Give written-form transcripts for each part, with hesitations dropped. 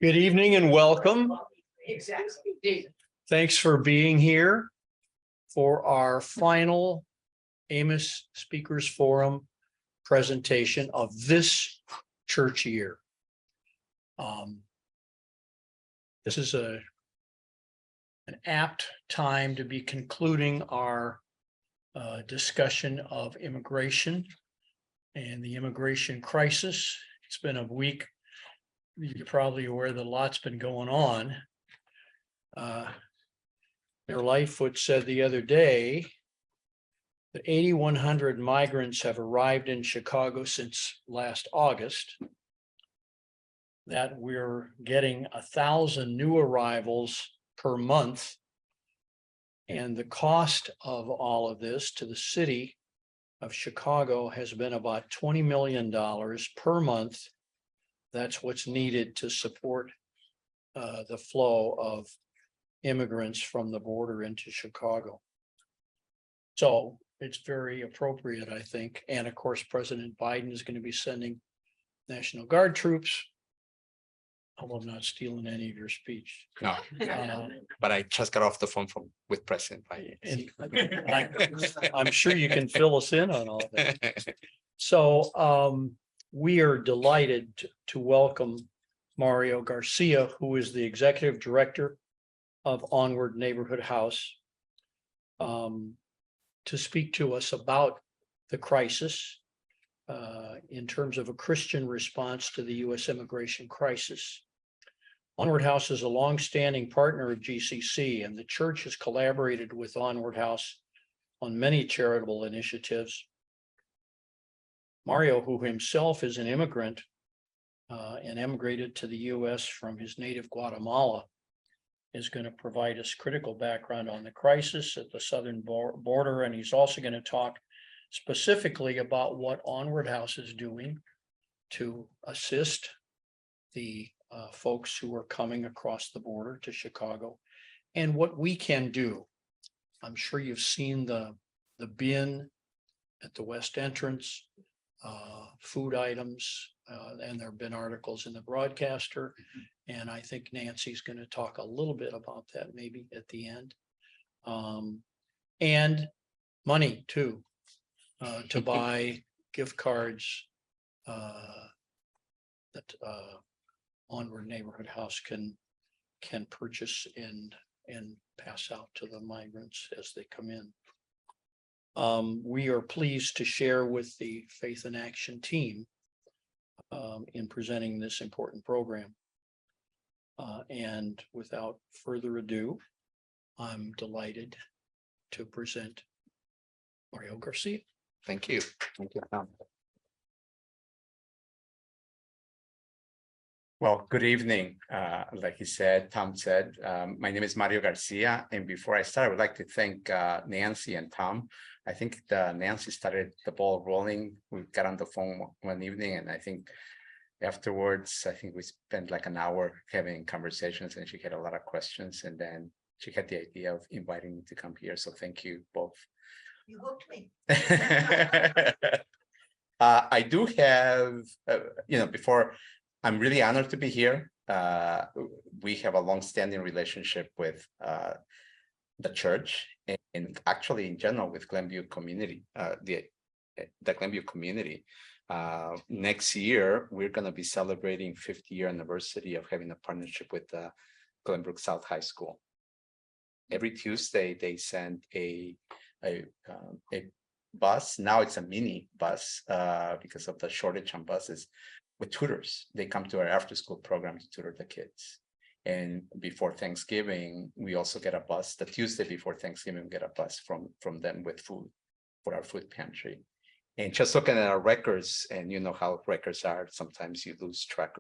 Good evening and welcome. Exactly. Thanks for being here for our final Amos Speakers Forum presentation of this church year. This is an apt time to be concluding our discussion of immigration and the immigration crisis. It's been a week. You're probably aware that a lot's been going on. Their Lightfoot said the other day that 8,100 migrants have arrived in Chicago since last August, that we're getting 1,000 new arrivals per month. And the cost of all of this to the city of Chicago has been about $20 million per month. That's what's needed to support the flow of immigrants from the border into Chicago. So it's very appropriate, I think. And of course, President Biden is going to be sending National Guard troops. I hope I'm not stealing any of your speech. No, but I just got off the phone with President Biden. And I'm sure you can fill us in on all that. So we are delighted to welcome Mario Garcia, who is the Executive Director of Onward Neighborhood House, to speak to us about the crisis in terms of a Christian response to the U.S. immigration crisis. Onward House is a longstanding partner of GCC, and the church has collaborated with Onward House on many charitable initiatives. Mario, who himself is an immigrant and emigrated to the U.S. from his native Guatemala, is going to provide us critical background on the crisis at the southern border. And he's also going to talk specifically about what Onward House is doing to assist the folks who are coming across the border to Chicago and what we can do. I'm sure you've seen the bin at the west entrance, food items, and there have been articles in the Broadcaster. And I think Nancy's going to talk a little bit about that maybe at the end. And money too, to buy gift cards that Onward Neighborhood House can purchase and pass out to the migrants as they come in. We are pleased to share with the Faith in Action team in presenting this important program. And without further ado, I'm delighted to present Mario Garcia. Thank you. Thank you, Tom. Well, good evening. Like he said, Tom said, my name is Mario Garcia. And before I start, I would like to thank Nancy and Tom. I think Nancy started the ball rolling. We got on the phone one evening, and I think afterwards, I think we spent like an hour having conversations, and she had a lot of questions. And then she had the idea of inviting me to come here. So thank you both. You hooked me. I do have, before, I'm really honored to be here. We have a long-standing relationship with the church and actually in general with Glenview community, the Glenview community. Next year, we're going to be celebrating 50-year anniversary of having a partnership with Glenbrook South High School. Every Tuesday, they send a bus. Now it's a mini bus because of the shortage on buses with tutors. They come to our after-school program to tutor the kids. And before Thanksgiving, we also get a bus. The Tuesday before Thanksgiving, we get a bus from them with food for our food pantry. And just looking at our records, and you know how records are, sometimes you lose track.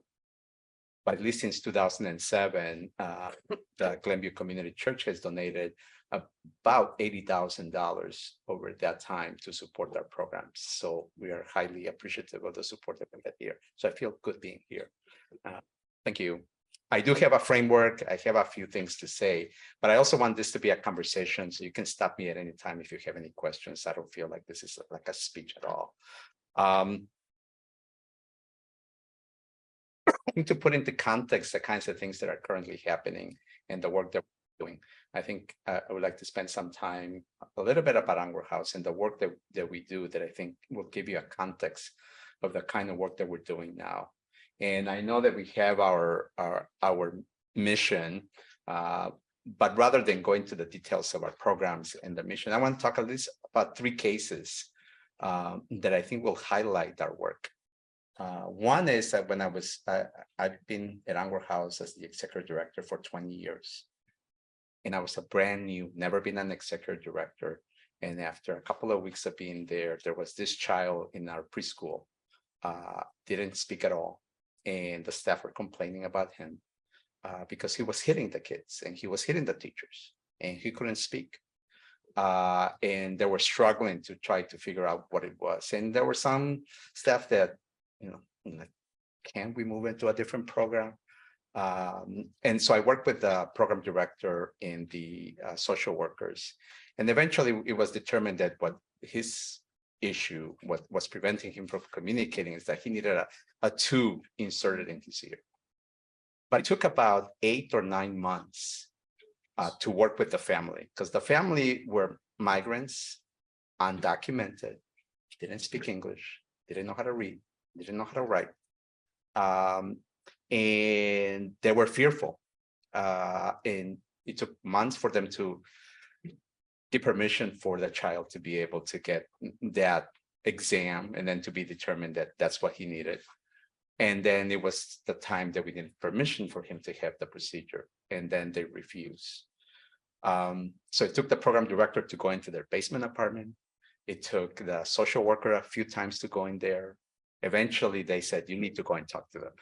But at least since 2007, the Glenview Community Church has donated about $80,000 over that time to support our programs. So we are highly appreciative of the support that we get here. So I feel good being here. Thank you. I do have a framework. I have a few things to say, but I also want this to be a conversation. So you can stop me at any time if you have any questions. I don't feel like this is like a speech at all. think to put into context the kinds of things that are currently happening and the work that we're doing, I think I would like to spend some time a little bit about Onward House and the work that we do that I think will give you a context of the kind of work that we're doing now. And I know that we have our mission, but rather than go into the details of our programs and the mission, I want to talk at least about 3 cases that I think will highlight our work. One is that when I've been at Onward House as the executive director for 20 years. And I was a brand new, never been an executive director. And after a couple of weeks of being there was this child in our preschool, didn't speak at all. And the staff were complaining about him because he was hitting the kids and he was hitting the teachers and he couldn't speak. And they were struggling to try to figure out what it was. And there were some staff that, like, can we move into a different program? And so I worked with the program director and the social workers. And eventually it was determined that what his issue, what was preventing him from communicating, is that he needed a tube inserted in his ear. But it took about 8 or 9 months to work with the family, because the family were migrants, undocumented, didn't speak English, didn't know how to read, didn't know how to write. And they were fearful. And it took months for them to give permission for the child to be able to get that exam and then to be determined that that's what he needed. And then it was the time that we needed permission for him to have the procedure, and then they refused. So it took the program director to go into their basement apartment. It took the social worker a few times to go in there. Eventually they said, you need to go and talk to them.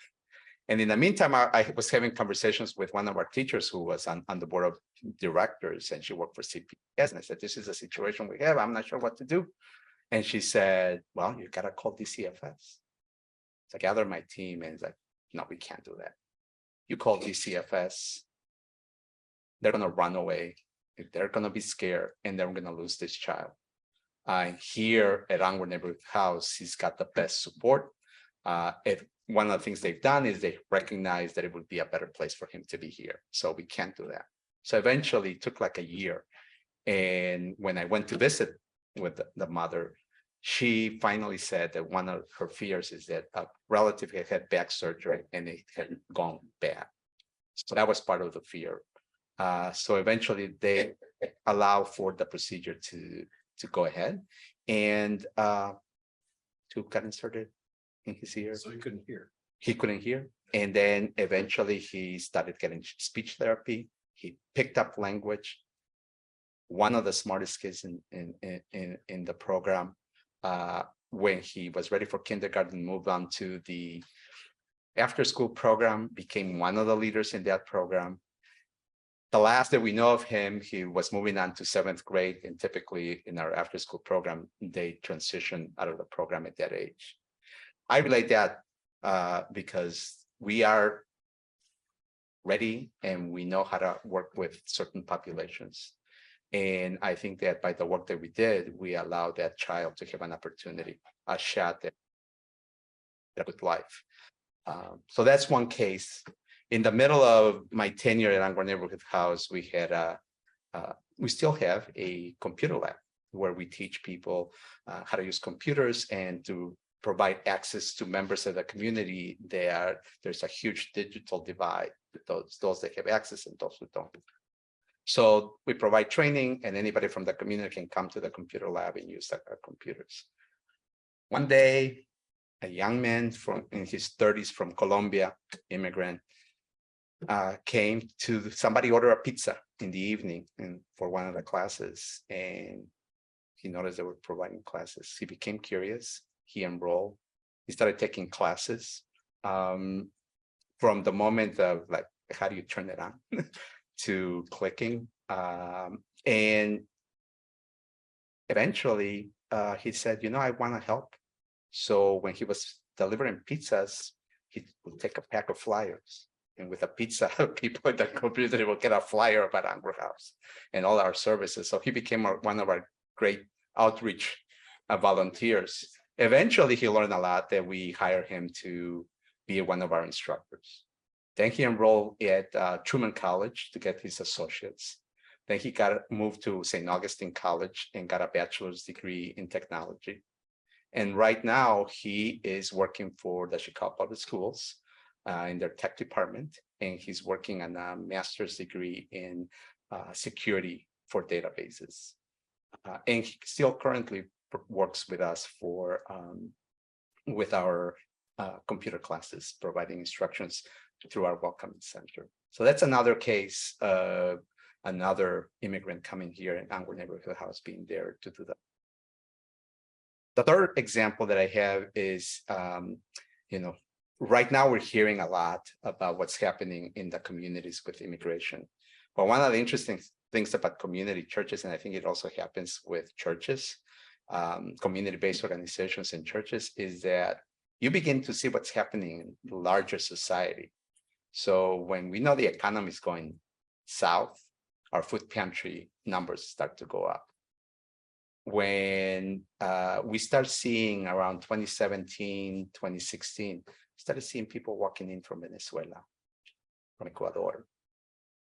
And in the meantime, I was having conversations with one of our teachers who was on the board of directors, and she worked for CPS. And I said, this is a situation we have. I'm not sure what to do. And she said, well, you got to call DCFS. So I gathered my team and it's like, no, we can't do that. You call DCFS, they're going to run away. They're going to be scared and they're going to lose this child. Here at Onward Neighborhood House, he's got the best support. One of the things they've done is they recognize that it would be a better place for him to be here. So we can't do that. So eventually it took like a year. And when I went to visit with the mother, she finally said that one of her fears is that a relative had back surgery and it had gone bad. So that was part of the fear. So eventually they allow for the procedure to go ahead and to get inserted in his ear. So he couldn't hear. He couldn't hear. And then eventually he started getting speech therapy. He picked up language. One of the smartest kids in the program, when he was ready for kindergarten, moved on to the after school program, became one of the leaders in that program. The last that we know of him, he was moving on to 7th grade, and typically in our after school program, they transition out of the program at that age. I relate that because we are ready and we know how to work with certain populations. And I think that by the work that we did, we allowed that child to have an opportunity, a shot at a good life. So that's one case. In the middle of my tenure at Onward Neighborhood House, we had we still have a computer lab where we teach people how to use computers and to provide access to members of the community. There's a huge digital divide, those that have access and those who don't. So we provide training, and anybody from the community can come to the computer lab and use our computers. One day, a young man in his 30s from Colombia, immigrant, came to somebody order a pizza in the evening for one of the classes, and he noticed they were providing classes. He became curious. He enrolled. He started taking classes from the moment of like, how do you turn it on to clicking. And eventually he said, I want to help. So when he was delivering pizzas, he would take a pack of flyers. And with a pizza, people at the computer will get a flyer about Onward House and all our services. So he became one of our great outreach volunteers. Eventually, he learned a lot that we hired him to be one of our instructors. Then he enrolled at Truman College to get his associates. Then he moved to St. Augustine College and got a bachelor's degree in technology. And right now he is working for the Chicago Public Schools in their tech department. And he's working on a master's degree in security for databases. And he still currently works with us for with our computer classes, providing instructions through our welcoming center. So that's another case of another immigrant coming here in Onward Neighborhood House, being there to do that. The third example that I have is, right now we're hearing a lot about what's happening in the communities with immigration. But one of the interesting things about community churches, and I think it also happens with churches, community-based organizations and churches, is that you begin to see what's happening in the larger society. So when we know the economy is going south, our food pantry numbers start to go up. When we start seeing around 2017, 2016, started seeing people walking in from Venezuela, from Ecuador.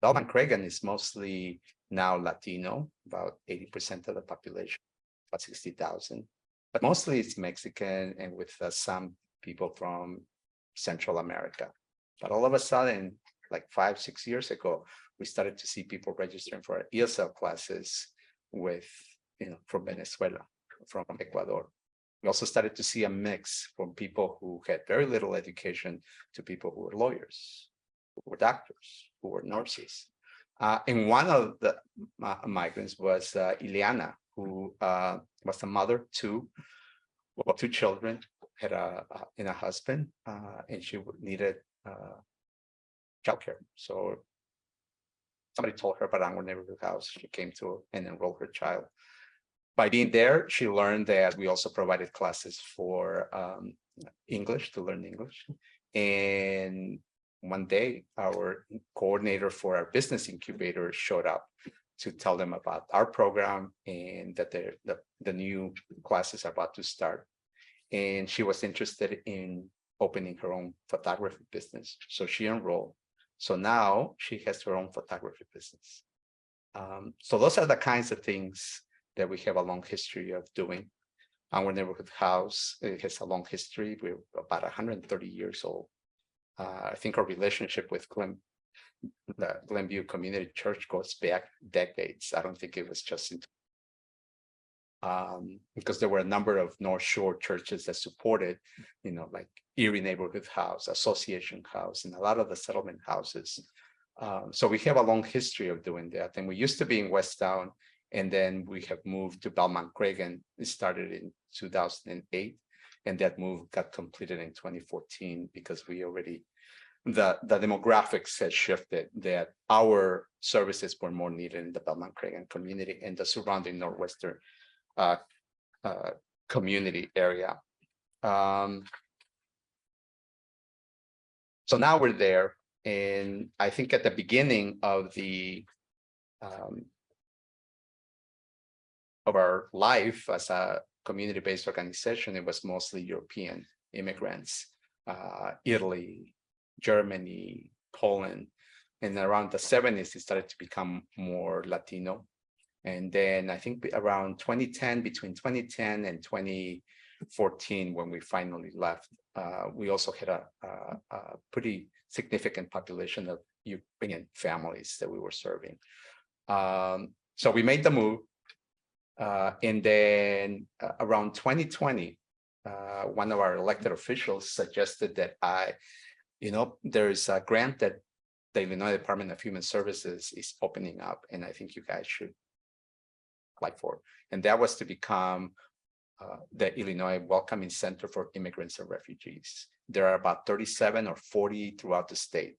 Belmont Cregan is mostly now Latino, about 80% of the population, about 60,000. But mostly it's Mexican and with some people from Central America. But all of a sudden, like 5-6 years ago, we started to see people registering for our ESL classes with, from Venezuela, from Ecuador. We also started to see a mix from people who had very little education to people who were lawyers, who were doctors, who were nurses. And one of the migrants was Ileana, who was a mother to two children, had a husband, and she needed childcare. So somebody told her about Onward Neighborhood House. She came to and enrolled her child. By being there, she learned that we also provided classes for English, to learn English. And one day, our coordinator for our business incubator showed up to tell them about our program and that the new classes are about to start. And she was interested in opening her own photography business. So she enrolled. So now she has her own photography business. So those are the kinds of things that we have a long history of doing. Our neighborhood house, it has a long history. We're about 130 years old. I think our relationship with the Glenview Community Church goes back decades. I don't think it was just because there were a number of North Shore churches that supported, like Erie Neighborhood House, Association House, and a lot of the settlement houses. So we have a long history of doing that. And we used to be in West Town, and then we have moved to Belmont Cregan. It started in 2008, and that move got completed in 2014 because we already, the demographics had shifted, that our services were more needed in the Belmont Cregan community and the surrounding Northwestern community area. So now we're there, and I think at the beginning of our life as a community-based organization, it was mostly European immigrants, Italy, Germany, Poland, and around the 70s, it started to become more Latino. And then I think around 2010, between 2010 and 2014, when we finally left, we also had a pretty significant population of Ukrainian families that we were serving. So we made the move. And then around 2020, one of our elected officials suggested that there is a grant that the Illinois Department of Human Services is opening up, and I think you guys should apply for. And that was to become the Illinois Welcoming Center for Immigrants and Refugees. There are about 37 or 40 throughout the state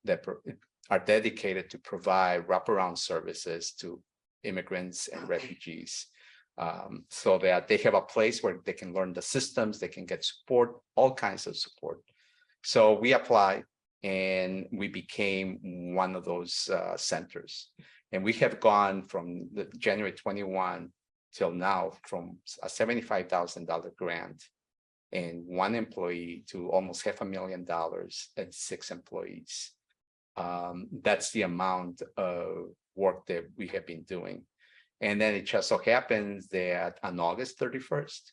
that are dedicated to provide wraparound services to immigrants and refugees, so that they have a place where they can learn the systems, they can get support, all kinds of support. So we applied and we became one of those centers. And we have gone from the January 21 till now from a $75,000 grant and 1 employee to almost $500,000 and 6 employees. That's the amount of work that we have been doing. And then it just so happens that on August 31st,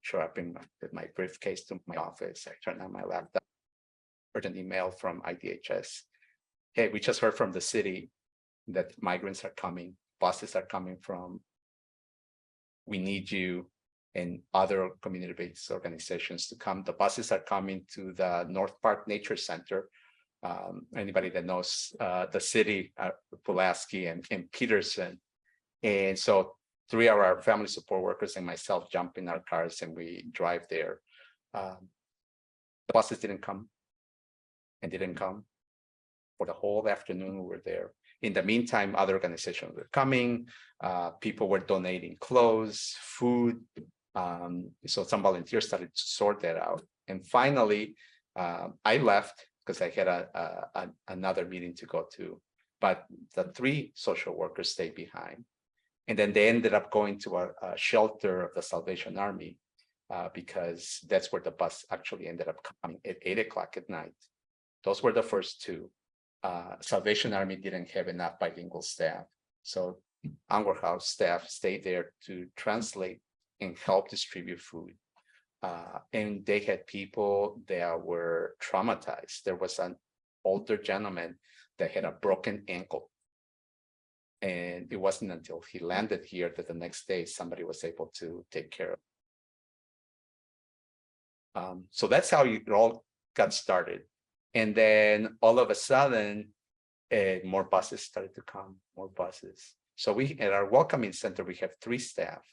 show up with my briefcase to my office. I turn on my laptop, heard an email from IDHS. Hey, we just heard from the city that migrants are coming, buses are coming from. We need you and other community-based organizations to come. The buses are coming to the North Park Nature Center. Anybody that knows the city, Pulaski and Peterson. And so 3 of our family support workers and myself jump in our cars and we drive there. The buses didn't come and didn't come for the whole afternoon. We were there. In the meantime, other organizations were coming. People were donating clothes, food. So some volunteers started to sort that out. And finally, I left because I had another meeting to go to. But the 3 social workers stayed behind. And then they ended up going to a shelter of the Salvation Army because that's where the bus actually ended up coming at 8 o'clock at night. Those were the first 2. Salvation Army didn't have enough bilingual staff. So Onward House staff stayed there to translate and help distribute food. And they had people that were traumatized. There was an older gentleman that had a broken ankle. And it wasn't until he landed here that the next day somebody was able to take care of. So that's how it all got started. And then all of a sudden, more buses started to come, more buses. So we, at our welcoming center, we have 3 staff.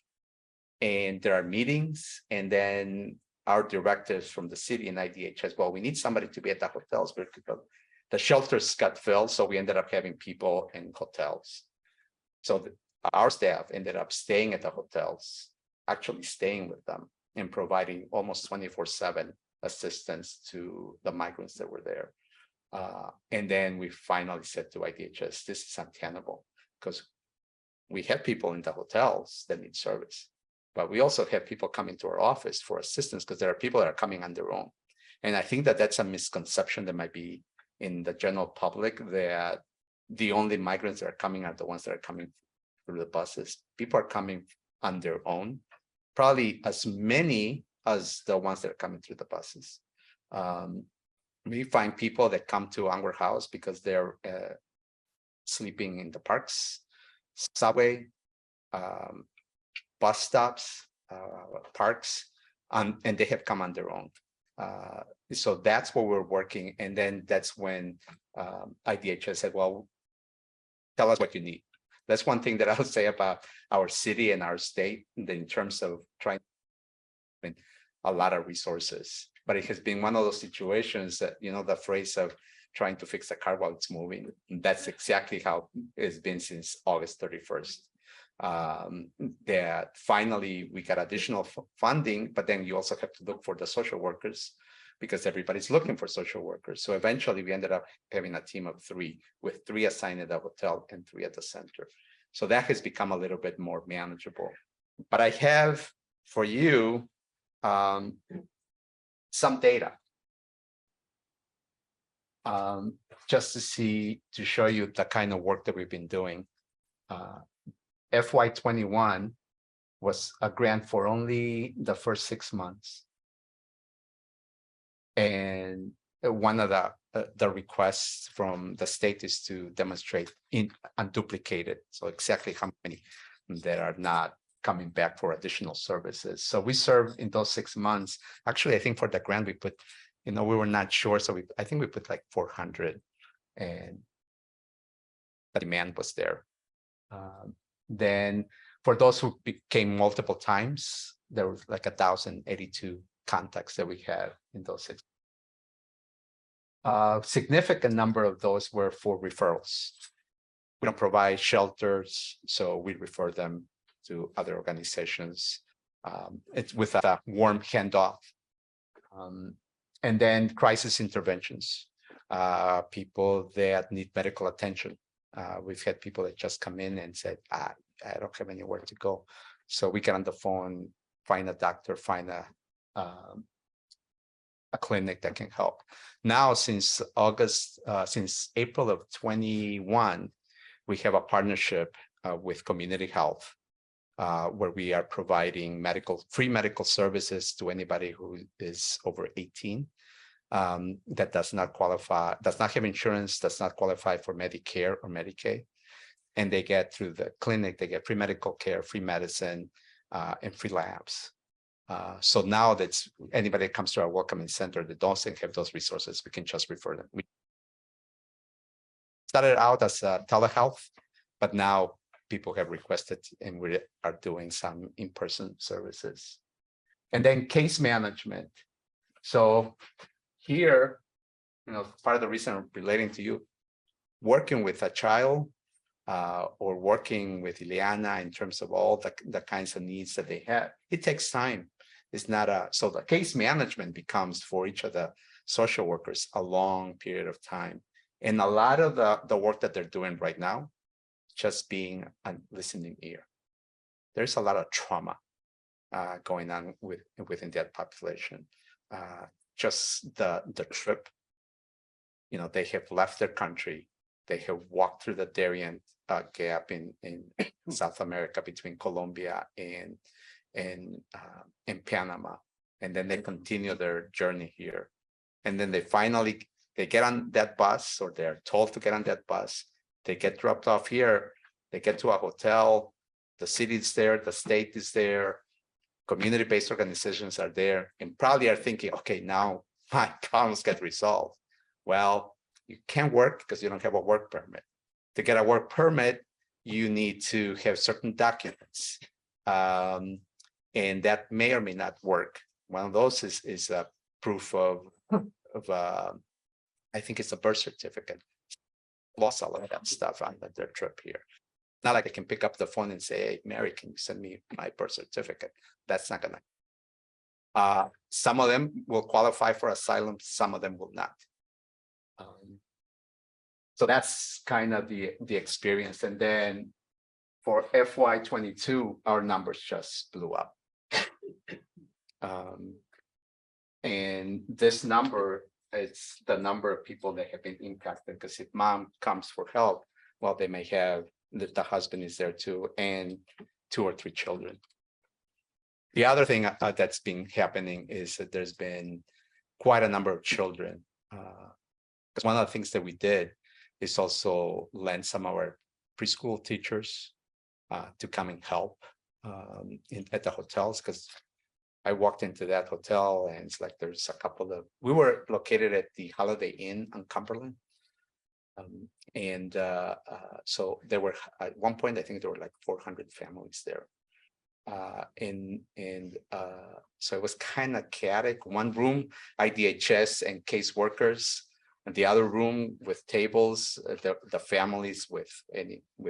And there are meetings, and then our directors from the city and IDHS, well, we need somebody to be at the hotels because the shelters got filled, so we ended up having people in hotels. So our staff ended up staying at the hotels, actually staying with them and providing almost 24/7 assistance to the migrants that were there. And then we finally said to IDHS, this is untenable because we have people in the hotels that need service, but we also have people coming to our office for assistance because there are people that are coming on their own. And I think that that's a misconception that might be in the general public, that the only migrants that are coming are the ones that are coming through the buses. People are coming on their own, probably as many as the ones that are coming through the buses. We find people that come to Onward House because they're sleeping in the parks, subway, bus stops, parks, and they have come on their own. So that's what we're working. And then that's when IDHS said, well, tell us what you need. That's one thing that I'll say about our city and our state in terms of trying a lot of resources. But it has been one of those situations that, you know, the phrase of trying to fix a car while it's moving. And that's exactly how it's been since August 31st. That finally we got additional funding, but then you also have to look for the social workers because everybody's looking for social workers. So eventually we ended up having a team of 3 with 3 assigned at the hotel and 3 at the center. So that has become a little bit more manageable. But I have for you some data just to show you the kind of work that we've been doing. FY21 was a grant for only the first 6 months. And one of the requests from the state is to demonstrate unduplicated. So exactly how many that are not coming back for additional services. So we served in those 6 months. Actually, I think for the grant we put, we were not sure. So I think we put like 400 and the demand was there. Then for those who came multiple times, there was like 1,082 contacts that we had in those 6. Significant number of those were for referrals. We don't provide shelters, so we refer them to other organizations. It's with a warm handoff. And then crisis interventions, people that need medical attention. We've had people that just come in and said, I don't have anywhere to go. So we get on the phone, find a doctor, find a a clinic that can help. Now, since April of 21, we have a partnership with Community Health, where we are providing free medical services to anybody who is over 18 that does not have insurance, does not qualify for Medicare or Medicaid. And they get through the clinic, they get free medical care, free medicine, and free labs. So now that's anybody that comes to our welcoming center that doesn't have those resources, we can just refer them. We started out as telehealth, but now people have requested and we are doing some in-person services. And then case management. So here, part of the reason relating to you, working with a child or working with Ileana in terms of all the kinds of needs that they have, it takes time. It's not so the case management becomes for each of the social workers a long period of time. And a lot of the work that they're doing right now, just being a listening ear. There's a lot of trauma going on within that population. Just the trip, they have left their country. They have walked through the Darien Gap in South America between Colombia and Panama, and then they continue their journey here, and then they get on that bus, or they're told to get on that bus. They get dropped off here. They get to a hotel. The city is there. The state is there. Community-based organizations are there, and probably are thinking, okay, now my problems get resolved. Well, you can't work because you don't have a work permit. To get a work permit, you need to have certain documents. And that may or may not work. One of those is a proof of I think it's a birth certificate. Lost all of that stuff on their trip here. Not like I can pick up the phone and say, hey, Mary, can you send me my birth certificate? That's not gonna. Some of them will qualify for asylum, some of them will not. So that's kind of the experience. And then for FY22, our numbers just blew up. And this number, it's the number of people that have been impacted, because if mom comes for help, well, they may have, the husband is there too, and 2 or 3 children. The other thing that's been happening is that there's been quite a number of children. Because one of the things that we did is also lend some of our preschool teachers to come and help at the hotels, because I walked into that hotel and it's like there's a couple of, we were located at the Holiday Inn on Cumberland. So there were, at one point, I think there were like 400 families there. So it was kind of chaotic. One room, IDHS and caseworkers, and the other room with tables, the families with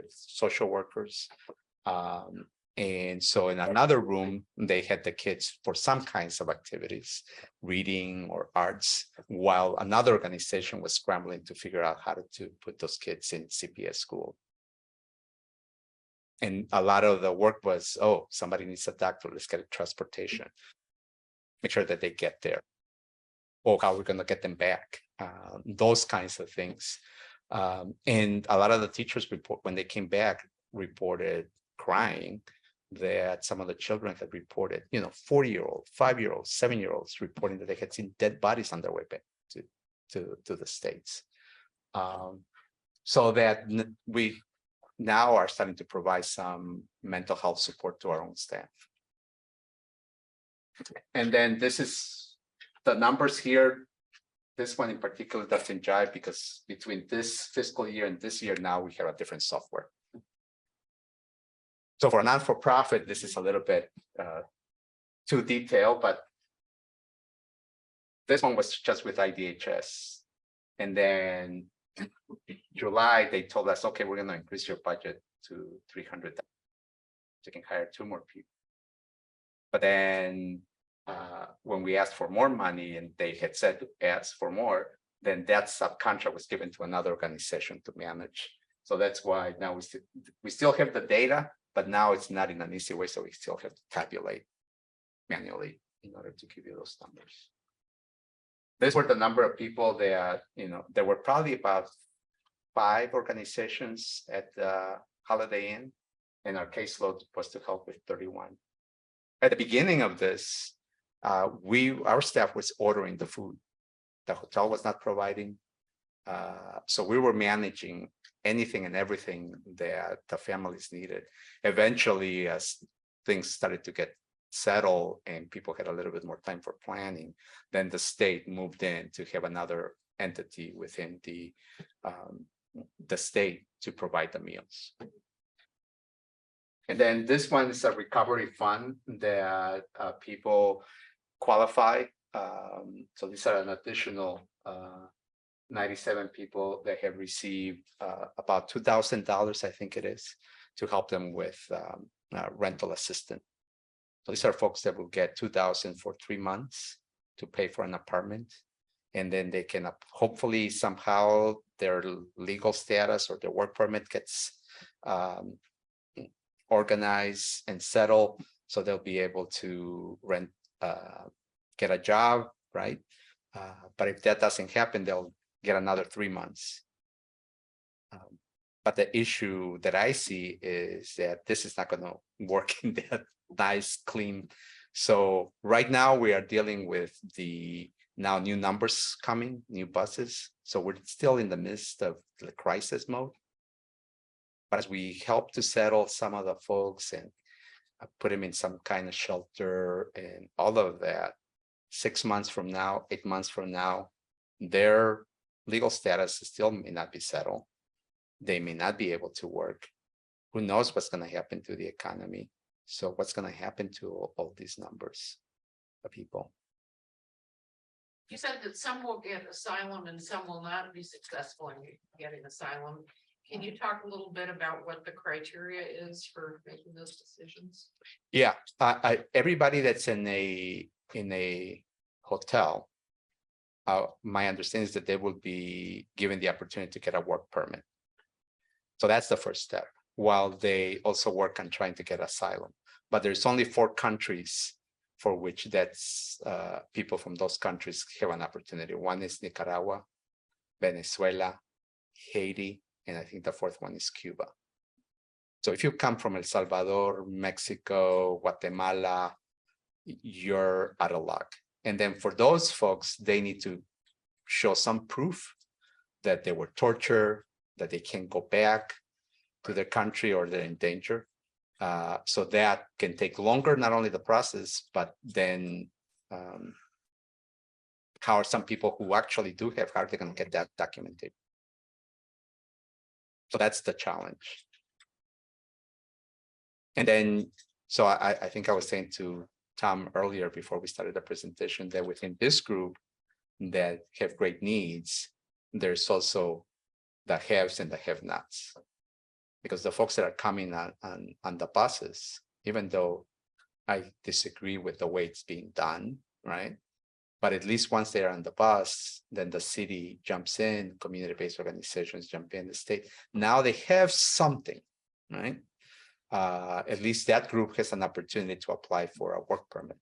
social workers. And so in another room, they had the kids for some kinds of activities, reading or arts, while another organization was scrambling to figure out how to put those kids in CPS school. And a lot of the work was, oh, somebody needs a doctor, let's get a transportation, make sure that they get there. Or how we're going to get them back, those kinds of things. And a lot of the teachers when they came back, reported crying that some of the children had reported, 40-year-old, 5-year-olds, 7-year-olds reporting that they had seen dead bodies on their way back to the States. So that we now are starting to provide some mental health support to our own staff. And then this is the numbers here. This one in particular doesn't jive because between this fiscal year and this year, now we have a different software. So for a non-for-profit, this is a little bit too detailed, but this one was just with IDHS. And then in July, they told us, okay, we're going to increase your budget to $300,000. You can hire 2 more people. But then when we asked for more money and they had said to ask for more, then that subcontract was given to another organization to manage. So that's why now we still have the data, but now it's not in an easy way. So we still have to tabulate manually in order to give you those numbers. these were the number of people that, there were probably about 5 organizations at the Holiday Inn, and our caseload was to help with 31. At the beginning of this, our staff was ordering the food. The hotel was not providing. So we were managing anything and everything that the families needed. Eventually, as things started to get settled and people had a little bit more time for planning, then the state moved in to have another entity within the state to provide the meals. And then this one is a recovery fund that people qualify. So these are an additional 97 people that have received about $2,000, I think it is, to help them with rental assistance. So these are folks that will get $2,000 for 3 months to pay for an apartment. And then they can hopefully somehow their legal status or their work permit gets organized and settled. So they'll be able to rent, get a job, right? But if that doesn't happen, they'll get another 3 months. But the issue that I see is that this is not going to work in that nice, clean. So right now we are dealing with the now new numbers coming, new buses. So we're still in the midst of the crisis mode. But as we help to settle some of the folks and put them in some kind of shelter and all of that, 6 months from now, 8 months from now, their legal status still may not be settled. They may not be able to work. Who knows what's going to happen to the economy? So what's going to happen to all these numbers of people? You said that some will get asylum and some will not be successful in getting asylum. Can you talk a little bit about what the criteria is for making those decisions? Yeah, everybody that's in a hotel, my understanding is that they will be given the opportunity to get a work permit. So that's the first step, while they also work on trying to get asylum. But there's only 4 countries for which that's people from those countries have an opportunity. One is Nicaragua, Venezuela, Haiti, and I think the 4th one is Cuba. So if you come from El Salvador, Mexico, Guatemala, you're out of luck. And then for those folks, they need to show some proof that they were tortured, that they can't go back to their country or they're in danger. So that can take longer, not only the process, but then how are some people who actually do have, how are they going to get that documented? So that's the challenge. And then, so I think I was saying to Tom earlier before we started the presentation that within this group that have great needs, there's also the haves and the have-nots. Because the folks that are coming on the buses, even though I disagree with the way it's being done, right? But at least once they're on the bus, then the city jumps in, community-based organizations jump in, the state. Now they have something, right? At least that group has an opportunity to apply for a work permit.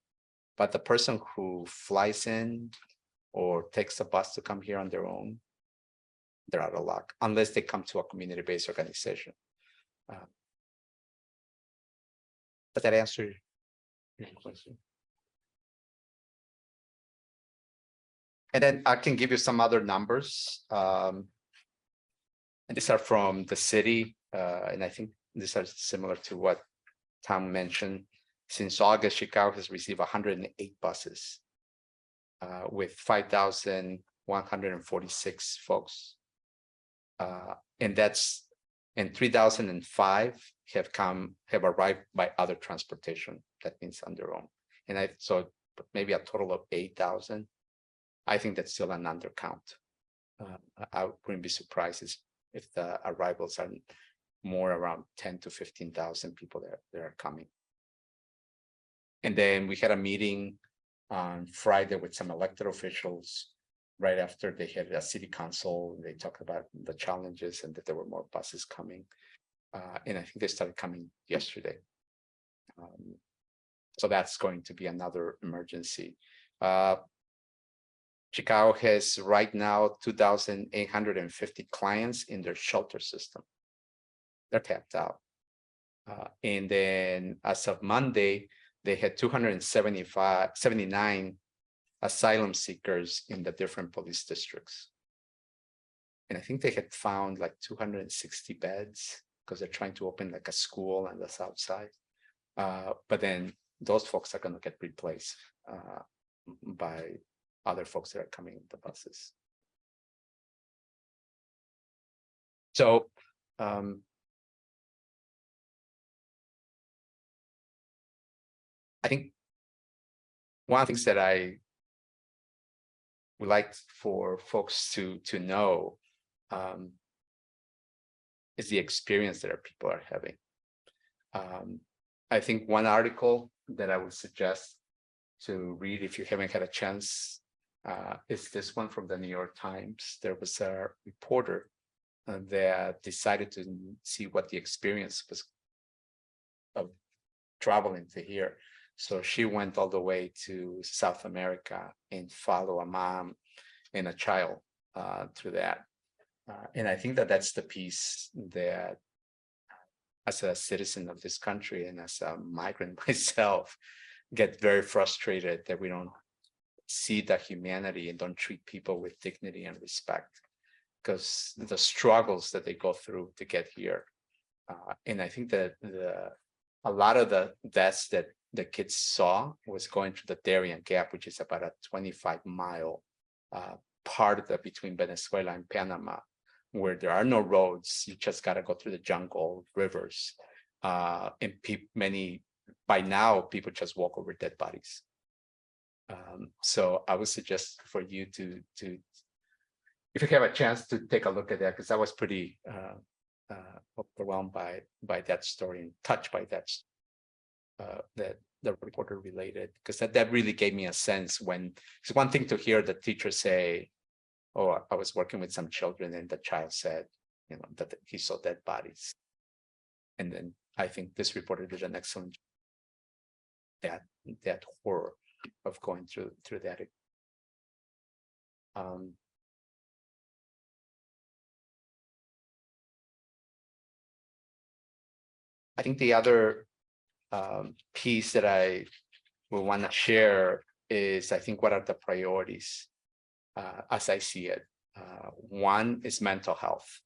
But the person who flies in or takes a bus to come here on their own, they're out of luck, unless they come to a community-based organization. Does that answer your question? And then I can give you some other numbers. And these are from the city. And I think these are similar to what Tom mentioned. Since August, Chicago has received 108 buses with 5,146 folks. And 3,005 have arrived by other transportation. That means on their own. And so maybe a total of 8,000. I think that's still an undercount. I wouldn't be surprised if the arrivals are more around 10 to 15,000 people that are coming. And then we had a meeting on Friday with some elected officials right after they had a city council. They talked about the challenges and that there were more buses coming. And I think they started coming yesterday. So that's going to be another emergency. Chicago has right now 2,850 clients in their shelter system. They're tapped out. And then as of Monday, they had 279 asylum seekers in the different police districts. And I think they had found like 260 beds because they're trying to open like a school on the south side. But then those folks are going to get replaced by other folks that are coming in the buses. So I think one of the things that I would like for folks to know is the experience that our people are having. I think one article that I would suggest to read if you haven't had a chance is this one from the New York Times. There was a reporter that decided to see what the experience was of traveling to here. So she went all the way to South America and followed a mom and a child through that. And I think that that's the piece that, as a citizen of this country and as a migrant myself, get very frustrated that we don't see that humanity and don't treat people with dignity and respect, because the struggles that they go through to get here. And I think that a lot of the deaths that the kids saw was going through the Darien Gap, which is about a 25-mile part of between Venezuela and Panama, where there are no roads. You just got to go through the jungle, rivers, and many, by now, people just walk over dead bodies. So I would suggest for you to, if you have a chance, to take a look at that, because I was pretty overwhelmed by that story and touched by that the reporter related, because that really gave me a sense. When it's one thing to hear the teacher say, "Oh, I was working with some children," and the child said, you know, that he saw dead bodies. And then I think this reporter did an excellent job, that horror of going through that. I think the other piece that I will want to share is, I think, what are the priorities as I see it. One is mental health.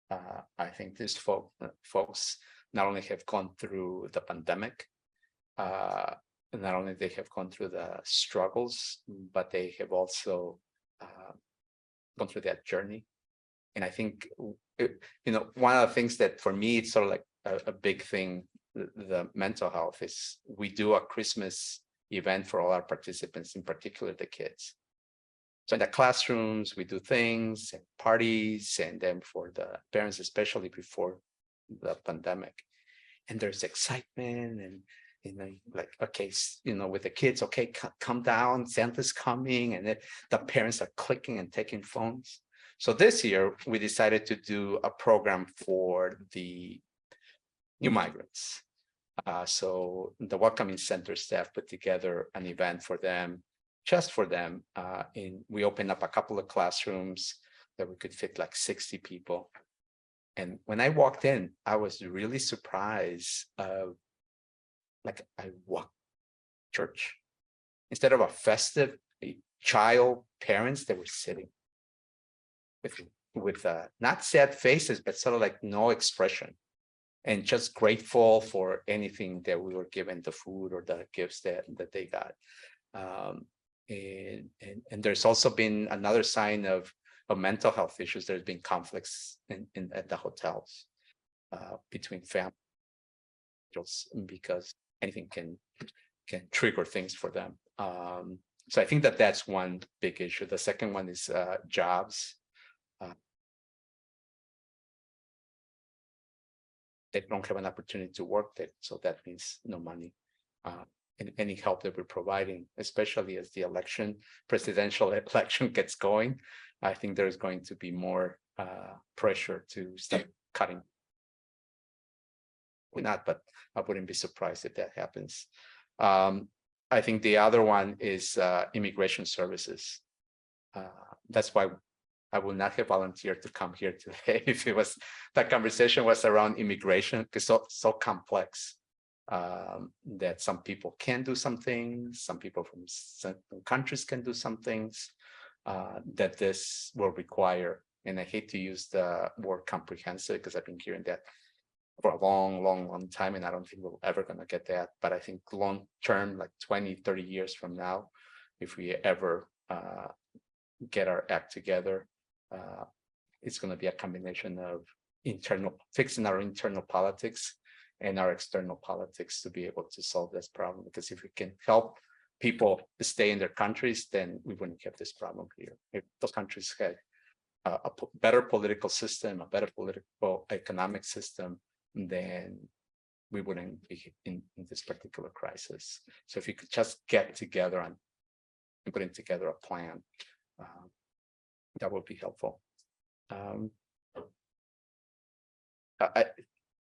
I think these folks not only have gone through the pandemic, not only they have gone through the struggles, but they have also gone through that journey. And I think, one of the things that for me, it's sort of like a big thing, the mental health, is we do a Christmas event for all our participants, in particular the kids. So in the classrooms, we do things and parties, and then for the parents, especially before the pandemic. And there's excitement and, like, okay, with the kids, okay, come down, Santa's coming, and then the parents are clicking and taking phones. So this year, we decided to do a program for the new migrants. So the Welcoming Center staff put together an event for them, just for them. And we opened up a couple of classrooms that we could fit like 60 people. And when I walked in, I was really surprised. Like, I walked church. Instead of a festive child, parents, they were sitting with not sad faces, but sort of like no expression, and just grateful for anything that we were given, the food or the gifts that they got. And there's also been another sign of mental health issues. There's been conflicts at the hotels between families, because anything can trigger things for them. So I think that that's one big issue. The second one is jobs. They don't have an opportunity to work there, so that means no money. And any help that we're providing, especially as the presidential election gets going, I think there's going to be more pressure to start cutting. We're not, but I wouldn't be surprised if that happens. I think the other one is immigration services. That's why I would not have volunteered to come here today if it was that conversation was around immigration, because so complex that some people can do some things, some people from certain countries can do some things that this will require. And I hate to use the word comprehensive because I've been hearing that for a long time, and I don't think we're ever going to get that. But I think long term, like 20, 30 years from now, if we ever get our act together, it's going to be a combination of fixing our internal politics and our external politics to be able to solve this problem. Because if we can help people stay in their countries, then we wouldn't have this problem here. If those countries had a better political system, a better political economic system, then we wouldn't be in this particular crisis. So if you could just get together and putting together a plan, that would be helpful.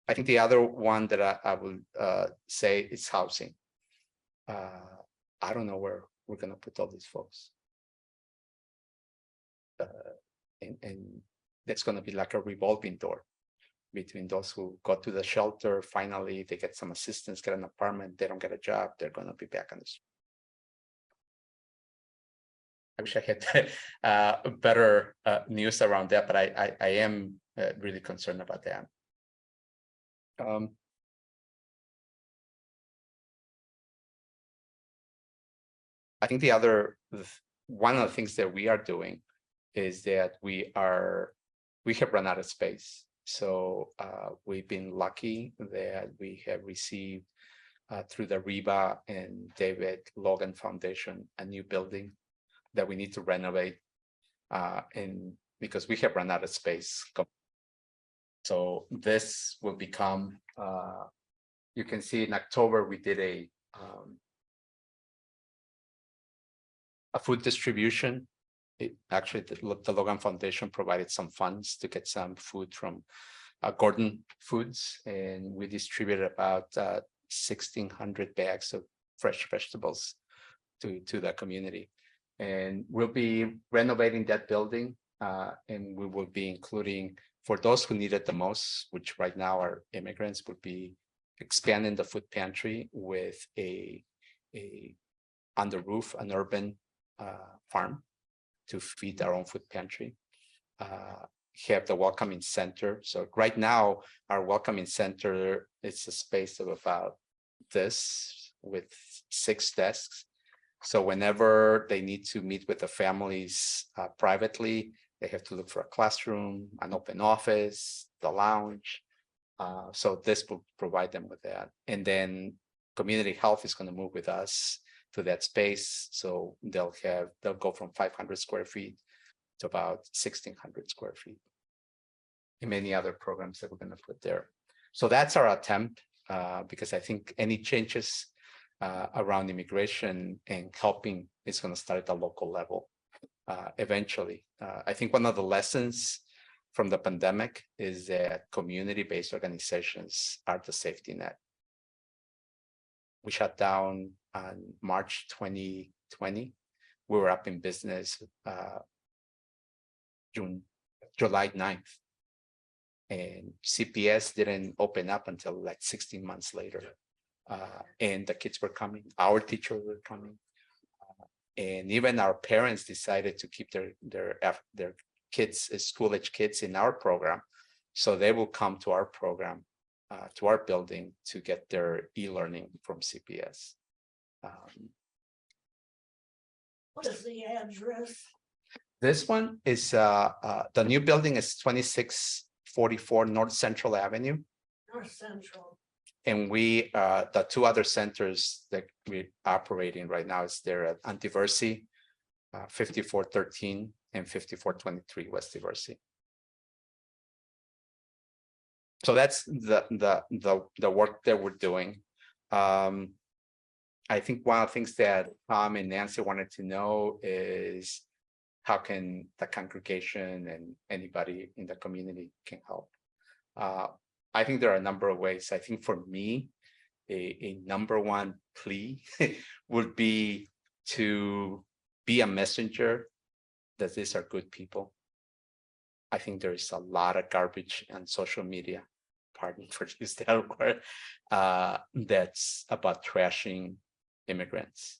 I think the other one that I would say is housing. I don't know where we're going to put all these folks. And that's going to be like a revolving door between those who go to the shelter, finally they get some assistance, get an apartment, they don't get a job, they're going to be back on the street. I wish I had better news around that, but I am really concerned about that. I think one of the things that we are doing is that we have run out of space. So we've been lucky that we have received through the Reba and David Logan Foundation a new building that we need to renovate, and because we have run out of space. So this will become, you can see in October we did a food distribution. Actually, the Logan Foundation provided some funds to get some food from Gordon Foods, and we distributed about 1,600 bags of fresh vegetables to the community. And we'll be renovating that building, and we will be including, for those who need it the most, which right now are immigrants, would be expanding the food pantry with on the roof, an urban farm to feed our own food pantry. Have the welcoming center. So right now, our welcoming center is a space of about this with 6 desks. So whenever they need to meet with the families privately, they have to look for a classroom, an open office, the lounge. So this will provide them with that. And then community health is going to move with us to that space. So they'll go from 500 square feet to about 1,600 square feet. And many other programs that we're going to put there. So that's our attempt, because I think any changes around immigration and helping is going to start at the local level eventually. I think one of the lessons from the pandemic is that community-based organizations are the safety net. We shut down on March 2020. We were up in business July 9th. And CPS didn't open up until like 16 months later. And the kids were coming, our teachers were coming. And even our parents decided to keep their kids, school-age kids in our program. So they will come to our program, to our building to get their e-learning from CPS. What is the address? This one is, the new building is 2644 North Central Avenue. North Central. And we, the 2 other centers that we're operating right now is there at Antiversi, 5413 and 5423 West Diversi. So that's the work that we're doing. I think one of the things that Tom and Nancy wanted to know is how can the congregation and anybody in the community can help. I think there are a number of ways. I think for me, a number one plea would be to be a messenger that these are good people. I think there is a lot of garbage on social media, pardon for use that word, that's about trashing immigrants.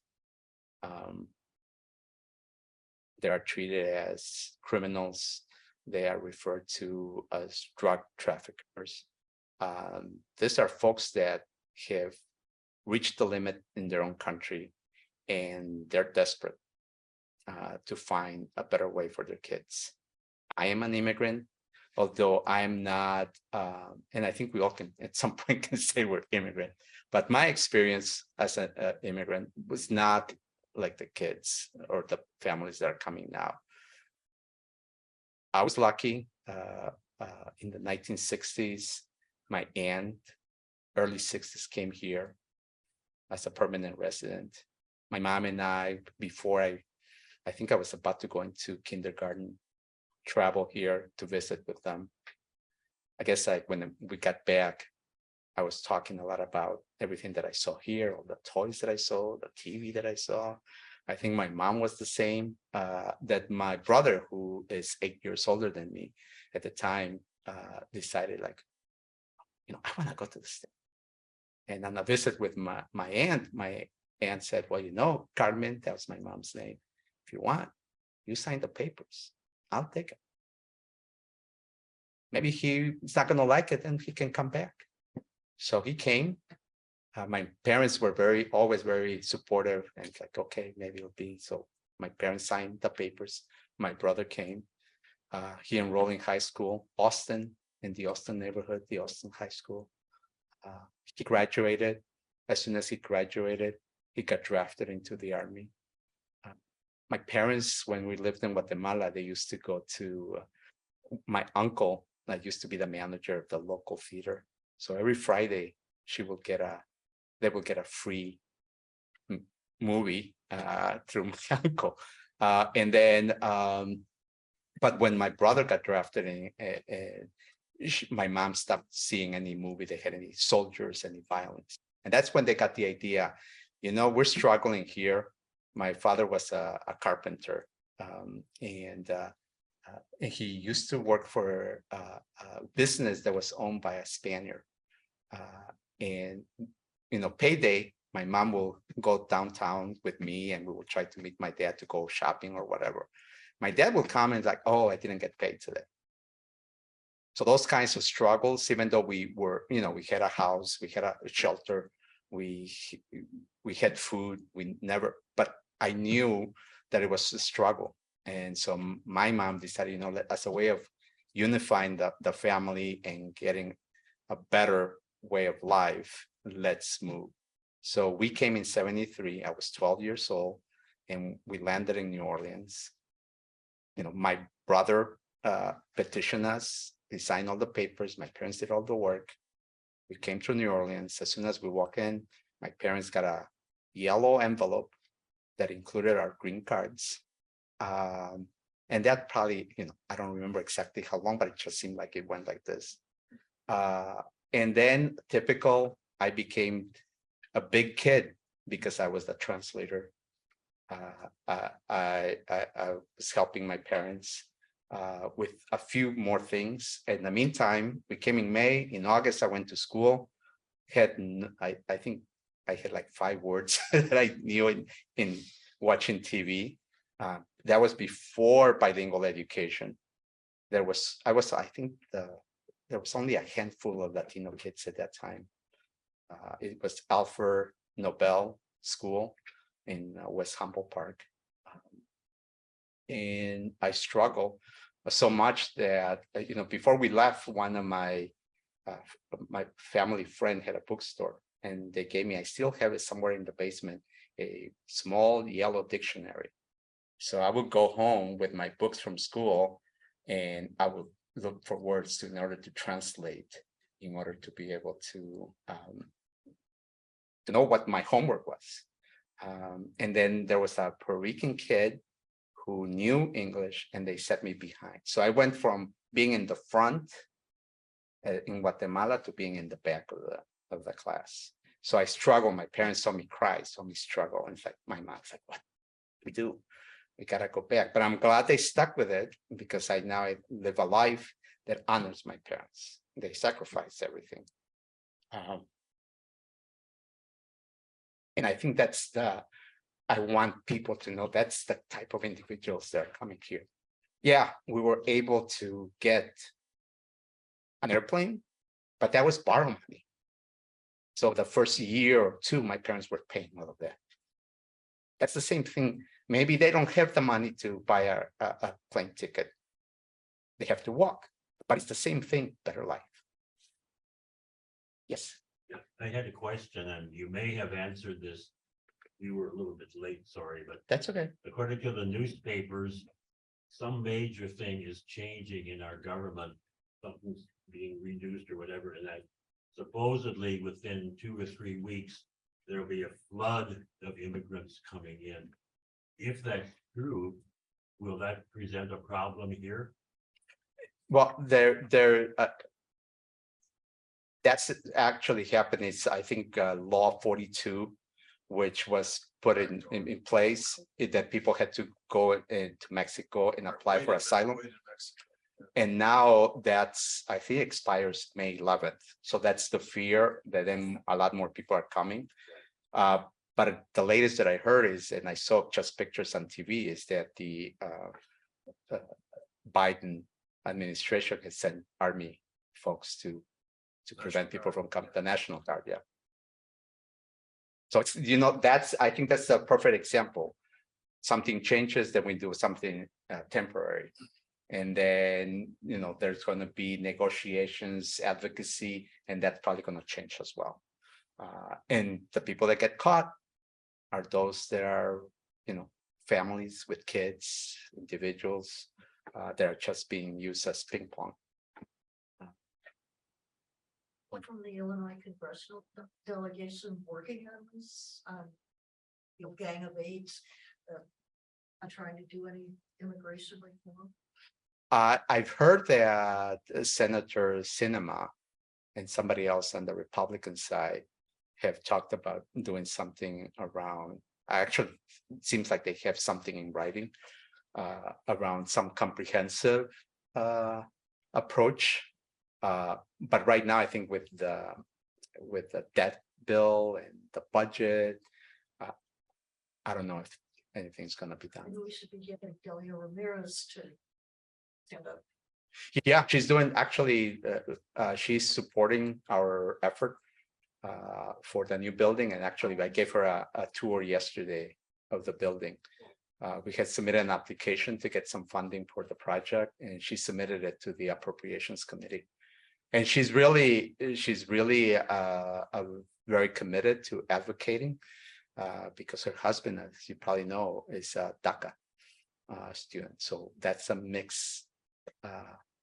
They are treated as criminals. They are referred to as drug traffickers. These are folks that have reached the limit in their own country, and they're desperate to find a better way for their kids. I am an immigrant, although I'm not, and I think we all can at some point can say we're immigrant, but my experience as an immigrant was not like the kids or the families that are coming now. I was lucky in the 1960s, my aunt, early 60s, came here as a permanent resident. My mom and I, before I think I was about to go into kindergarten, travel here to visit with them. I guess when we got back, I was talking a lot about everything that I saw here, all the toys that I saw, the TV that I saw. I think my mom was the same, that my brother, who is 8 years older than me at the time, decided like, I want to go to the States. And on a visit with my aunt said, well, Carmen, that was my mom's name. If you want, you sign the papers. I'll take it. Maybe he's not going to like it and he can come back. So he came. My parents were always very supportive, and it's like, okay, maybe it'll be. So my parents signed the papers. My brother came. He enrolled in high school, Austin, in the Austin neighborhood, the Austin High School. He graduated. As soon as he graduated, he got drafted into the Army. My parents, when we lived in Guatemala, they used to go to my uncle that used to be the manager of the local theater. So every Friday, they will get a free movie through my uncle. And then, but when my brother got drafted, my mom stopped seeing any movie that had any soldiers, any violence. And that's when they got the idea, we're struggling here. My father was a carpenter, and he used to work for a business that was owned by a Spaniard. And payday, my mom will go downtown with me, and we will try to meet my dad to go shopping or whatever. My dad will come and like, oh, I didn't get paid today. So those kinds of struggles, even though we were, we had a house, we had a shelter, we had food, but I knew that it was a struggle. And so my mom decided, as a way of unifying the family and getting a better way of life, let's move. So we came in 1973. I was 12 years old, and we landed in New Orleans. My brother petitioned us. He signed all the papers. My parents did all the work. We came to New Orleans. As soon as we walk in, my parents got a yellow envelope that included our green cards. And that probably, I don't remember exactly how long, but it just seemed like it went like this. And then typical, I became a big kid because I was the translator. I was helping my parents with a few more things. In the meantime, we came in May. In August, I went to school. I think I had like 5 words that I knew in watching TV. That was before bilingual education. There was only a handful of Latino kids at that time. It was Alfred Nobel School in West Humboldt Park. And I struggled so much that, before we left, one of my family friend had a bookstore, and they gave me, I still have it somewhere in the basement, a small yellow dictionary. So I would go home with my books from school, and I would look for words in order to translate, in order to be able to know what my homework was. And then there was a Puerto Rican kid who knew English, and they set me behind. So I went from being in the front in Guatemala to being in the back of the class. So I struggled. My parents saw me cry, saw me struggle. In fact, my mom's like, what do we do? we gotta go back. But I'm glad they stuck with it because I live a life that honors my parents. They sacrificed everything. And I think I want people to know that's the type of individuals that are coming here. Yeah, we were able to get an airplane, but that was borrowed money. So the first year or two, my parents were paying all of that. That's the same thing. Maybe they don't have the money to buy a plane ticket. They have to walk, but it's the same thing, better life. Yes. I had a question, and you may have answered this. You were a little bit late, sorry, but That's okay. according to the newspapers, some major thing is changing in our government. Something's being reduced or whatever, and that supposedly within 2 or 3 weeks, there'll be a flood of immigrants coming in. If that's true, will that present a problem here? Well, that's actually happening. It's, I think, Law 42, which was put in place, that people had to go into Mexico and apply for asylum. And now that's, I think, expires May 11th. So that's the fear that then a lot more people are coming. But the latest that I heard is, and I saw just pictures on TV, is that the Biden administration has sent army folks to prevent people from coming, the National Guard, yeah. So it's, I think that's a perfect example. Something changes, then we do something temporary. And then, there's going to be negotiations, advocacy, and that's probably going to change as well. And the people that get caught are those that are, families with kids, individuals that are just being used as ping pong. One from the Illinois congressional delegation working on this, gang of eights, are trying to do any immigration reform. I've heard that Senator Sinema and somebody else on the Republican side have talked about doing something around, actually, it seems like they have something in writing around some comprehensive approach. But right now, I think with the debt bill and the budget, I don't know if anything's going to be done. Maybe we should be getting Delia Ramirez to stand up. Yeah, she's doing, actually, she's supporting our effort for the new building. And actually, I gave her a tour yesterday of the building. We had submitted an application to get some funding for the project, and she submitted it to the Appropriations Committee. And she's really very committed to advocating because her husband, as you probably know, is a DACA student. So that's a mixed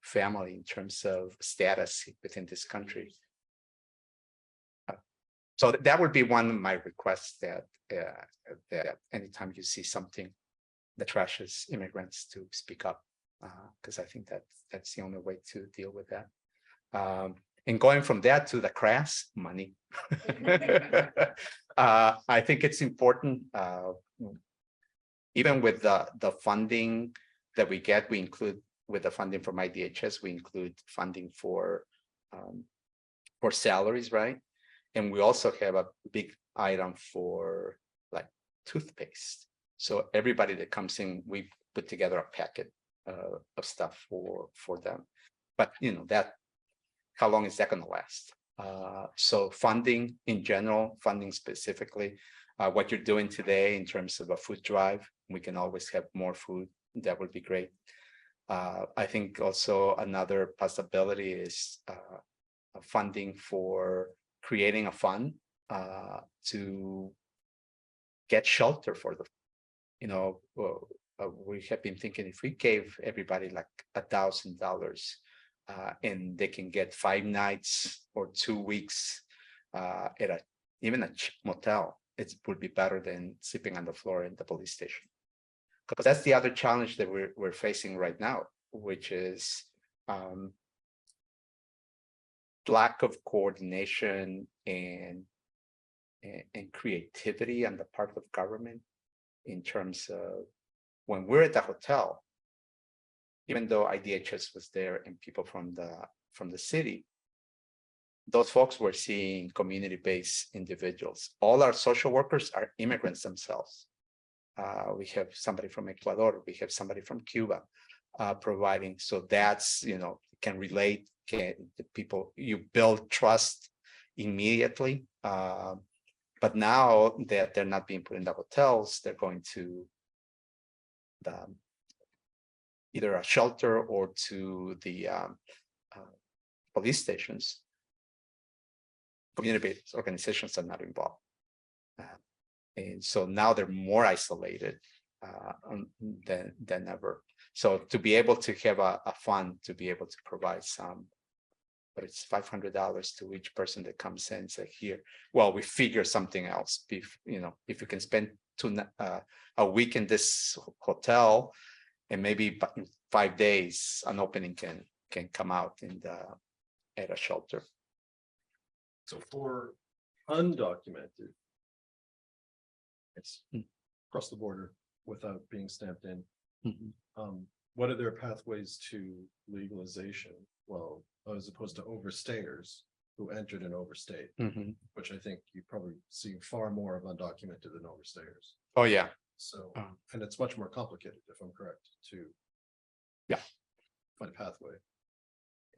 family in terms of status within this country. So that would be one of my requests, that anytime you see something that trashes immigrants, to speak up, because I think that's the only way to deal with that. And going from that to the crass money, I think it's important. Even with the funding that we get, we include, with the funding from IDHS, we include funding for salaries, right? And we also have a big item for like toothpaste. So everybody that comes in, we put together a packet of stuff for them. But how long is that going to last? So funding in general, funding specifically, what you're doing today in terms of a food drive, we can always have more food. That would be great. I think also another possibility is funding for creating a fund to get shelter for the, we have been thinking, if we gave everybody like $1,000 and they can get 5 nights or 2 weeks at even a motel, it would be better than sleeping on the floor in the police station. Because that's the other challenge that we're facing right now, which is lack of coordination and creativity on the part of government in terms of when we're at the hotel, even though IDHS was there and people from the city, those folks were seeing community-based individuals. All our social workers are immigrants themselves. We have somebody from Ecuador, we have somebody from Cuba providing. So that's, can relate, the people, you build trust immediately. But now that they're not being put in the hotels, they're going to either a shelter or to the police stations. Community-based organizations are not involved. And so now they're more isolated than ever. So to be able to have a fund to be able to provide some, but it's $500 to each person that comes in, say here, well, we figure something else. If you can spend a week in this hotel and maybe 5 days, an opening can come out at a shelter. So for undocumented, it's across the border without being stamped in. What are their pathways to legalization? Well, as opposed to overstayers who entered and overstayed, which I think you probably see far more of undocumented than overstayers. Oh, yeah. So, and it's much more complicated, if I'm correct, to find a pathway.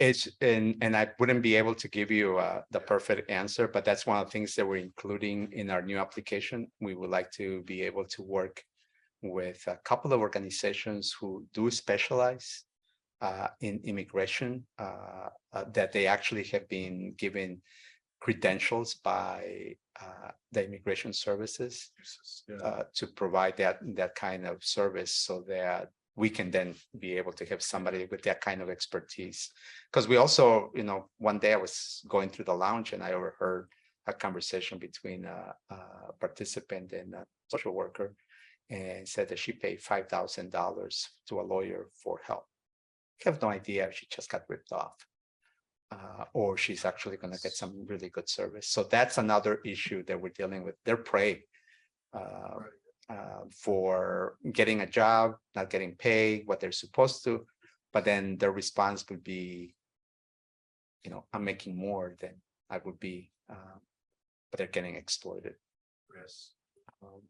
It's and I wouldn't be able to give you the perfect answer, but that's one of the things that we're including in our new application. We would like to be able to work with a couple of organizations who do specialize in immigration, that they actually have been given credentials by the immigration services to provide that kind of service, so that we can then be able to have somebody with that kind of expertise. Because we also, one day I was going through the lounge and I overheard a conversation between a participant and a social worker, and said that she paid $5,000 to a lawyer for help. I have no idea if she just got ripped off, or she's actually going to get some really good service. So that's another issue that we're dealing with. They're prey for getting a job, not getting paid what they're supposed to, but then their response would be, I'm making more than I would be, but they're getting exploited. Yes. Let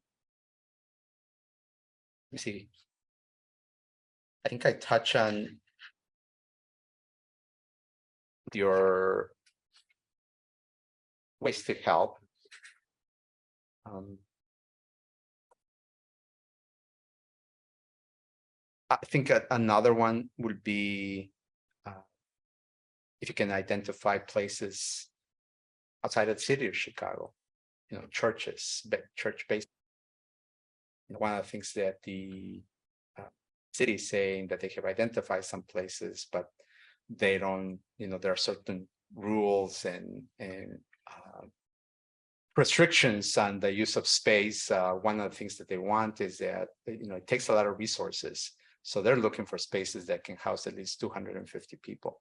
me see. I think I touch on your ways to help. I think another one would be if you can identify places outside of the city of Chicago, churches, church-based. One of the things that the city is saying that they have identified some places, but they don't, there are certain rules and restrictions on the use of space. One of the things that they want is that, it takes a lot of resources. So they're looking for spaces that can house at least 250 people.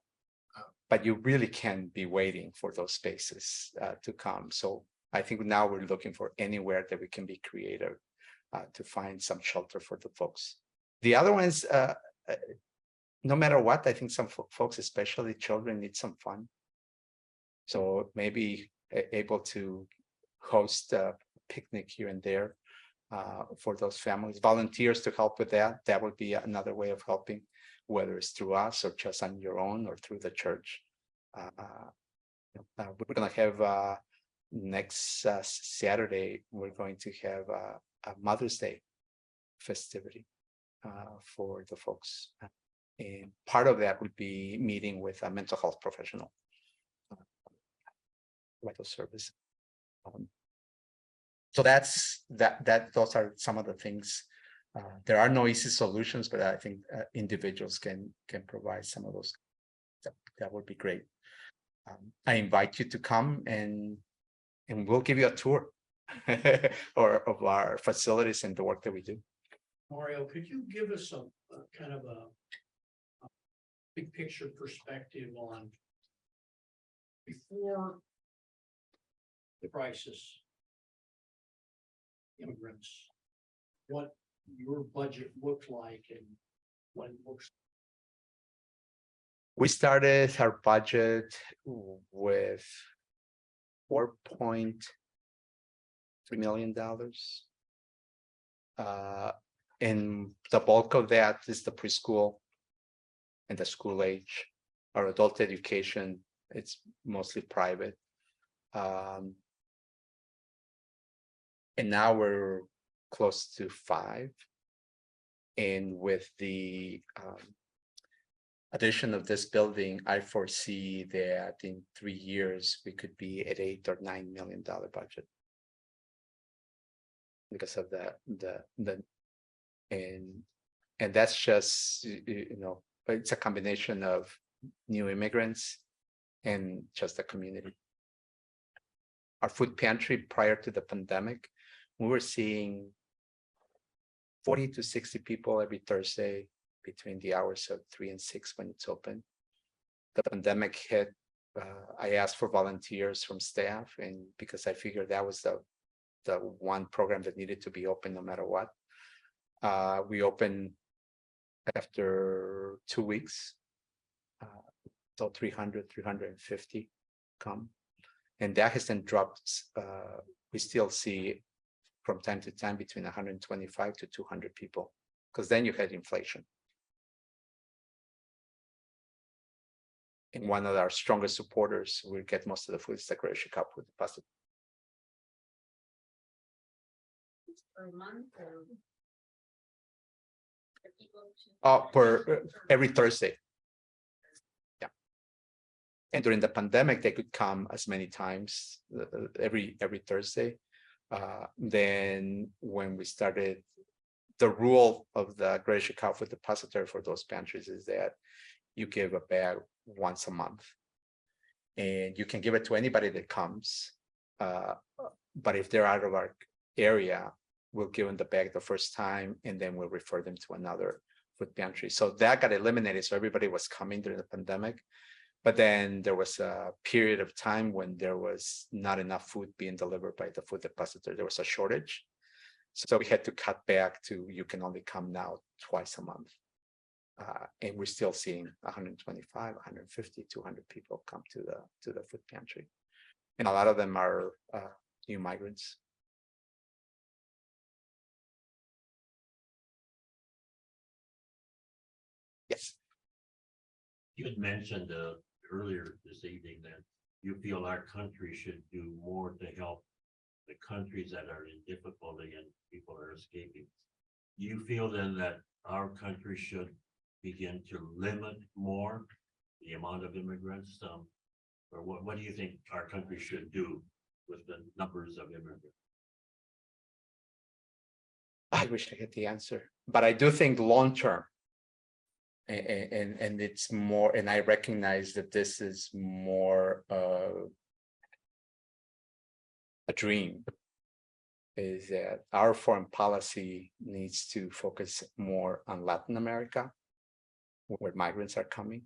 But you really can't be waiting for those spaces to come. So I think now we're looking for anywhere that we can be creative to find some shelter for the folks. The other ones, no matter what, I think some folks, especially children, need some fun. So maybe able to host a picnic here and there for those families, volunteers to help with that. That would be another way of helping, whether it's through us or just on your own or through the church. We're going to have next Saturday, we're going to have a Mother's Day festivity for the folks. And part of that would be meeting with a mental health professional, vital service. So that's those are some of the things. There are no easy solutions, but I think individuals can provide some of those. That would be great. I invite you to come and we'll give you a tour or of our facilities and the work that we do. Mario, could you give us some kind of a big picture perspective on before the crisis, immigrants, what your budget look like and when it looks? We started our budget with $4.3 million. And the bulk of that is the preschool and the school age. Our adult education, it's mostly private. And now we're close to 5. And with the addition of this building, I foresee that in 3 years, we could be at $8 or $9 million budget. Because of and that's just, it's a combination of new immigrants and just the community. Our food pantry prior to the pandemic, we were seeing 40 to 60 people every Thursday between the hours of 3 and 6 when it's open. The pandemic hit, I asked for volunteers from staff, and because I figured that was the one program that needed to be open no matter what. We opened after 2 weeks. So 300, 350 come. And that hasn't dropped. We still see from time to time between 125 to 200 people, because then you had inflation. And one of our strongest supporters, we get most of the food is the Garcia Cup with the pasta. Per month or? Per every Thursday. Yeah. And during the pandemic, they could come as many times every Thursday. Then when we started, the rule of the Garcia Cup with depository for those pantries is that you give a bag once a month, and you can give it to anybody that comes. But if they're out of our area, we'll give them the bag the first time, and then we'll refer them to another food pantry. So that got eliminated. So everybody was coming during the pandemic. But then there was a period of time when there was not enough food being delivered by the food depository. There was a shortage. So we had to cut back to, you can only come now twice a month. And we're still seeing 125, 150, 200 people come to the food pantry. And a lot of them are new migrants. Yes. You had mentioned earlier this evening that you feel our country should do more to help the countries that are in difficulty and people are escaping. Do you feel then that our country should begin to limit more the amount of immigrants? Or what do you think our country should do with the numbers of immigrants? I wish I had the answer, but I do think long term, and it's more, and I recognize that this is more a dream, is that our foreign policy needs to focus more on Latin America, where migrants are coming,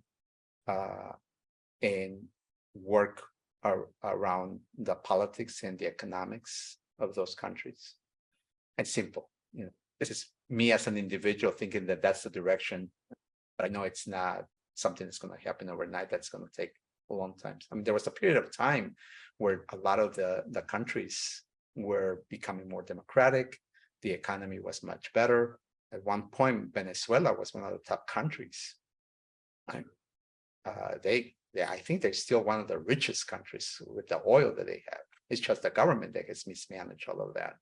and work around the politics and the economics of those countries. It's simple, this is me as an individual thinking that that's the direction, but I know it's not something that's going to happen overnight. That's going to take a long time. I mean, there was a period of time where a lot of the countries were becoming more democratic. The economy was much better. At one point, Venezuela was one of the top countries. I think they're still one of the richest countries with the oil that they have. It's just the government that has mismanaged all of that.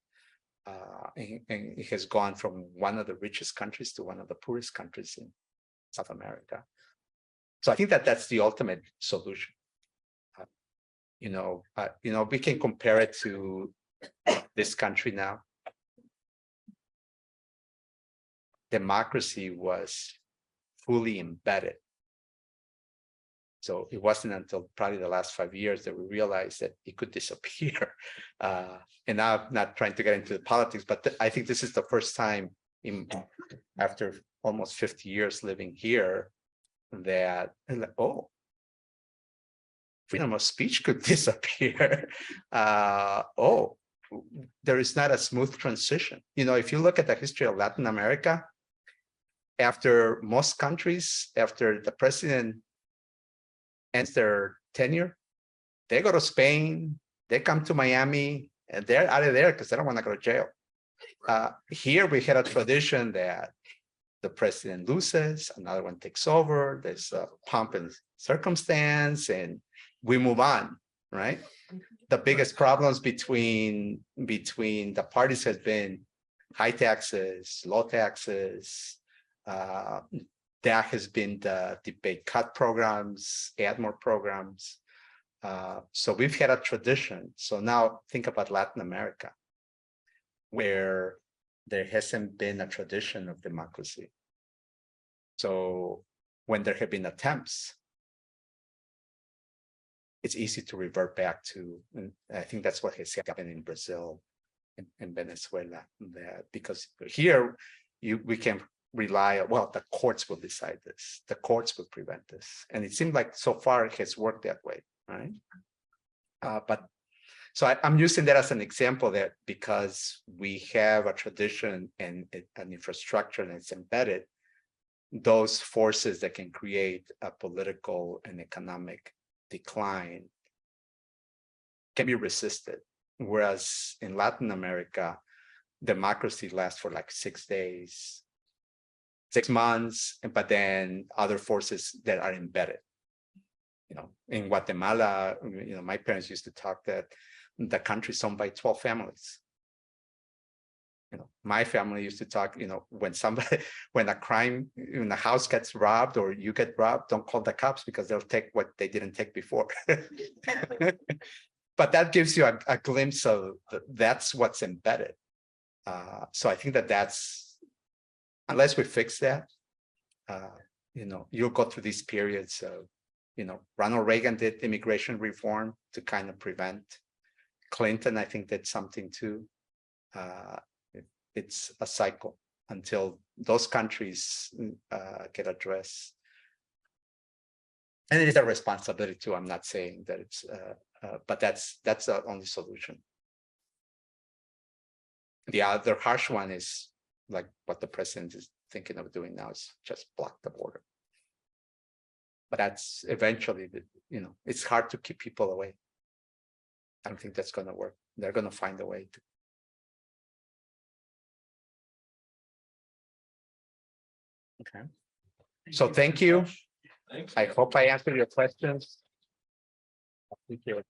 And it has gone from one of the richest countries to one of the poorest countries in South America. So I think that that's the ultimate solution. We can compare it to this country now. Democracy was fully embedded. So it wasn't until probably the last 5 years that we realized that it could disappear. And now I'm not trying to get into the politics, but I think this is the first time after almost 50 years living here that, freedom of speech could disappear. there is not a smooth transition. You know, if you look at the history of Latin America, after most countries, after the president ends their tenure, they go to Spain, they come to Miami, and they're out of there because they don't want to go to jail. Here we had a tradition that the president loses, another one takes over, there's a pomp and circumstance, and we move on, right? The biggest problems between the parties has been high taxes, low taxes. That has been the debate, cut programs, add more programs. So we've had a tradition. So now think about Latin America, where there hasn't been a tradition of democracy. So when there have been attempts, it's easy to revert back to, and I think that's what has happened in Brazil and Venezuela, that because here we can rely on, well, the courts will decide this, the courts will prevent this. And it seemed like so far it has worked that way, right? But so I'm using that as an example that because we have a tradition and an infrastructure and it's embedded, those forces that can create a political and economic decline can be resisted. Whereas in Latin America, democracy lasts for like 6 days, 6 months, but then other forces that are embedded. You know, in Guatemala, you know, my parents used to talk that the country is owned by 12 families. You know, my family used to talk, you know, when a crime in a house gets robbed or you get robbed, don't call the cops because they'll take what they didn't take before. But that gives you a glimpse of that's what's embedded. So I think that's, unless we fix that, you know, you'll go through these periods of, you know, Ronald Reagan did immigration reform to kind of prevent. Clinton, I think, did something too. It's a cycle until those countries get addressed. And it is a responsibility too. I'm not saying that it's, but that's the only solution. The other harsh one is like what the president is thinking of doing now is just block the border. But that's eventually, you know, it's hard to keep people away. I don't think that's going to work. They're going to find a way to. Okay. So thank you. Thanks. I hope I answered your questions. Thank you.